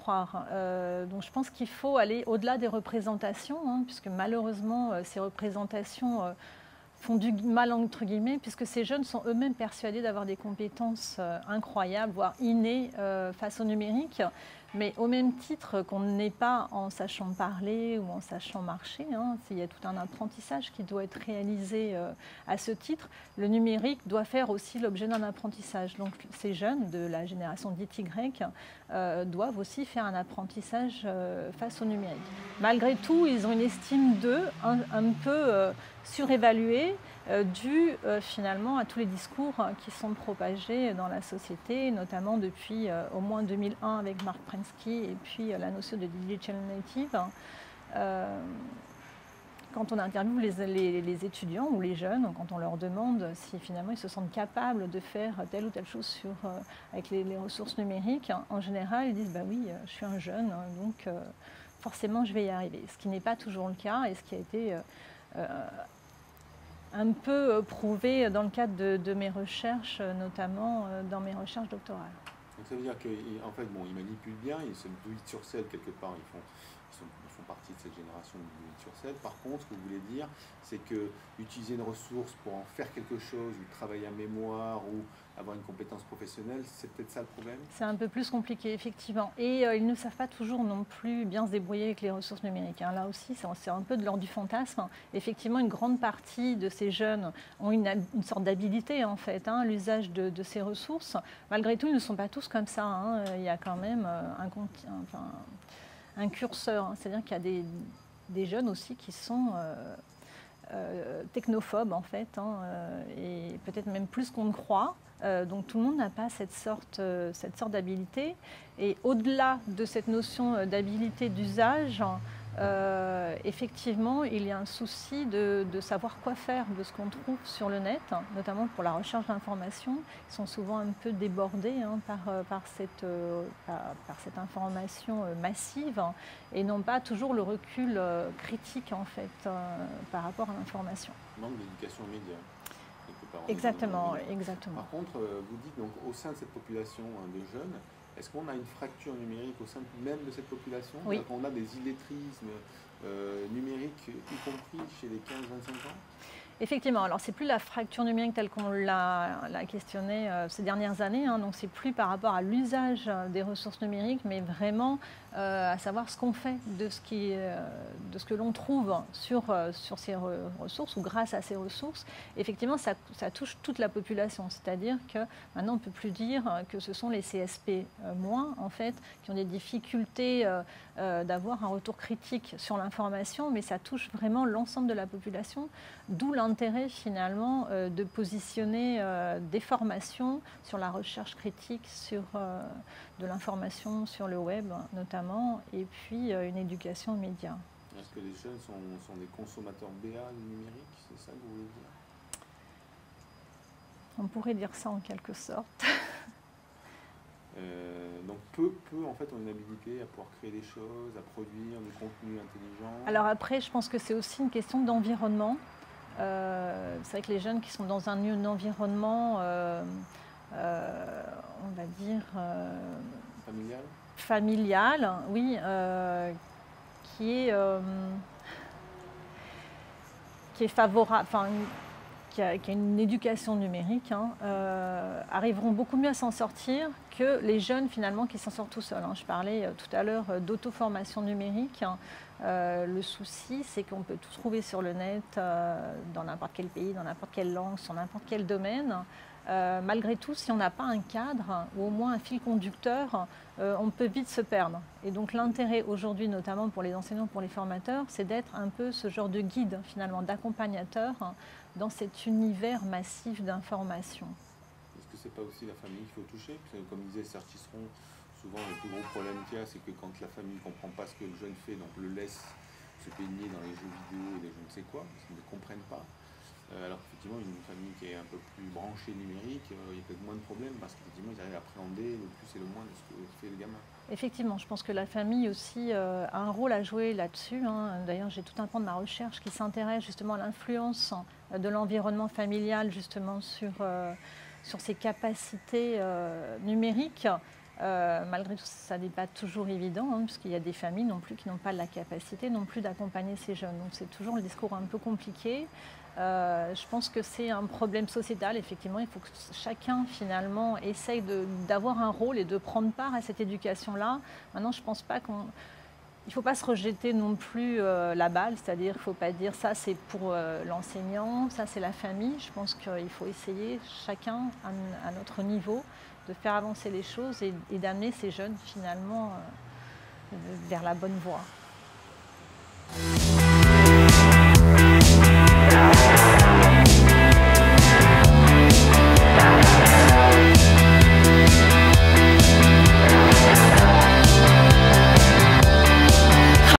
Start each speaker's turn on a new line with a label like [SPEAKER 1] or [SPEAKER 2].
[SPEAKER 1] croire. Donc je pense qu'il faut aller au-delà des représentations, hein, puisque malheureusement, ces représentations font du mal entre guillemets, puisque ces jeunes sont eux-mêmes persuadés d'avoir des compétences incroyables, voire innées face au numérique. Mais au même titre qu'on n'est pas en sachant parler ou en sachant marcher, hein, il y a tout un apprentissage qui doit être réalisé à ce titre, le numérique doit faire aussi l'objet d'un apprentissage. Donc ces jeunes de la génération dite Y doivent aussi faire un apprentissage face au numérique. Malgré tout, ils ont une estime d'eux un peu surévaluée, dû finalement à tous les discours qui sont propagés dans la société, notamment depuis au moins 2001 avec Mark Prensky et puis la notion de digital native. Quand on interviewe les étudiants ou les jeunes, quand on leur demande si finalement ils se sentent capables de faire telle ou telle chose avec les ressources numériques, en général ils disent bah oui, je suis un jeune, donc forcément je vais y arriver. Ce qui n'est pas toujours le cas et ce qui a été un peu prouvé dans le cadre de mes recherches, notamment dans mes recherches doctorales.
[SPEAKER 2] Donc ça veut dire qu'en fait, bon, ils manipulent bien, ils se do it yourself quelque part, ils font partie de cette génération du do it yourself. Par contre, ce que vous voulez dire, c'est que utiliser une ressource pour en faire quelque chose, ou travailler à mémoire, ou avoir une compétence professionnelle, c'est peut-être ça le problème?
[SPEAKER 1] C'est un peu plus compliqué, effectivement. Et ils ne savent pas toujours non plus bien se débrouiller avec les ressources numériques, hein. Là aussi, c'est un peu de l'ordre du fantasme. Effectivement, une grande partie de ces jeunes ont une sorte d'habilité, en fait, hein, l'usage de ces ressources. Malgré tout, ils ne sont pas tous comme ça, hein. Il y a quand même un curseur, hein. C'est-à-dire qu'il y a des jeunes aussi qui sont technophobes, en fait, hein, et peut-être même plus qu'on ne croit. Donc tout le monde n'a pas cette sorte d'habilité. Et au-delà de cette notion d'habilité d'usage, effectivement, il y a un souci de savoir quoi faire de ce qu'on trouve sur le net, notamment pour la recherche d'informations. Ils sont souvent un peu débordés, hein, par cette information massive et n'ont pas toujours le recul critique en fait, par rapport à l'information.
[SPEAKER 2] Manque d'éducation aux médias.
[SPEAKER 1] Exactement, exactement.
[SPEAKER 2] Par contre, vous dites donc au sein de cette population de jeunes, est-ce qu'on a une fracture numérique au sein même de cette population?
[SPEAKER 1] Oui.
[SPEAKER 2] On a des illettrismes numériques, y compris chez les 15-25 ans?
[SPEAKER 1] Effectivement, alors c'est plus la fracture numérique telle qu'on l'a questionnée ces dernières années, hein, donc c'est plus par rapport à l'usage des ressources numériques, mais vraiment à savoir ce qu'on fait de ce que l'on trouve sur ces ressources ou grâce à ces ressources. Effectivement, ça touche toute la population, c'est-à-dire que maintenant on ne peut plus dire que ce sont les CSP moins en fait qui ont des difficultés d'avoir un retour critique sur l'information, mais ça touche vraiment l'ensemble de la population, d'où l'intérêt finalement de positionner des formations sur la recherche critique, sur de l'information sur le web notamment, et puis une éducation aux médias.
[SPEAKER 2] Est-ce que les jeunes sont des consommateurs BA numériques? C'est ça que vous voulez dire?
[SPEAKER 1] On pourrait dire ça en quelque sorte.
[SPEAKER 2] Donc peu en fait ont une habilité à pouvoir créer des choses, à produire du contenu intelligent.
[SPEAKER 1] Alors après, je pense que c'est aussi une question d'environnement. C'est vrai que les jeunes qui sont dans un environnement, on va dire familial, oui, qui est favorable, enfin, qui a une éducation numérique, hein, arriveront beaucoup mieux à s'en sortir que les jeunes finalement qui s'en sortent tout seuls, hein. Je parlais tout à l'heure d'auto-formation numérique, hein. Le souci, c'est qu'on peut tout trouver sur le net, dans n'importe quel pays, dans n'importe quelle langue, sur n'importe quel domaine. Malgré tout, si on n'a pas un cadre ou au moins un fil conducteur, on peut vite se perdre. Et donc l'intérêt aujourd'hui, notamment pour les enseignants, pour les formateurs, c'est d'être un peu ce genre de guide, finalement, d'accompagnateur dans cet univers massif d'informations.
[SPEAKER 2] Est-ce que c'est pas aussi la famille qu'il faut toucher? Parce que, comme disait Serge Tisseron, souvent le plus gros problème qu'il y a, c'est que quand la famille ne comprend pas ce que le jeune fait, donc le laisse se baigner dans les jeux vidéo et les je ne sais quoi, parce qu'ils ne comprennent pas. Alors qu'effectivement, une famille qui est un peu plus branchée numérique, il y a peut-être moins de problèmes parce qu'effectivement, ils arrivent à appréhender le plus et le moins de ce que fait le gamin.
[SPEAKER 1] Effectivement, je pense que la famille aussi a un rôle à jouer là-dessus, hein. D'ailleurs, j'ai tout un pan de ma recherche qui s'intéresse justement à l'influence de l'environnement familial justement sur ses capacités numériques. Malgré tout, ça n'est pas toujours évident, hein, parce qu'il y a des familles non plus qui n'ont pas la capacité non plus d'accompagner ces jeunes. Donc c'est toujours le discours un peu compliqué. Je pense que c'est un problème sociétal, effectivement. Il faut que chacun, finalement, essaye d'avoir un rôle et de prendre part à cette éducation-là. Maintenant, je ne pense pas qu'on... Il ne faut pas se rejeter non plus la balle, c'est-à-dire qu'il ne faut pas dire ça c'est pour l'enseignant, ça c'est la famille. Je pense qu'il faut essayer chacun à notre niveau de faire avancer les choses et d'amener ces jeunes finalement vers la bonne voie.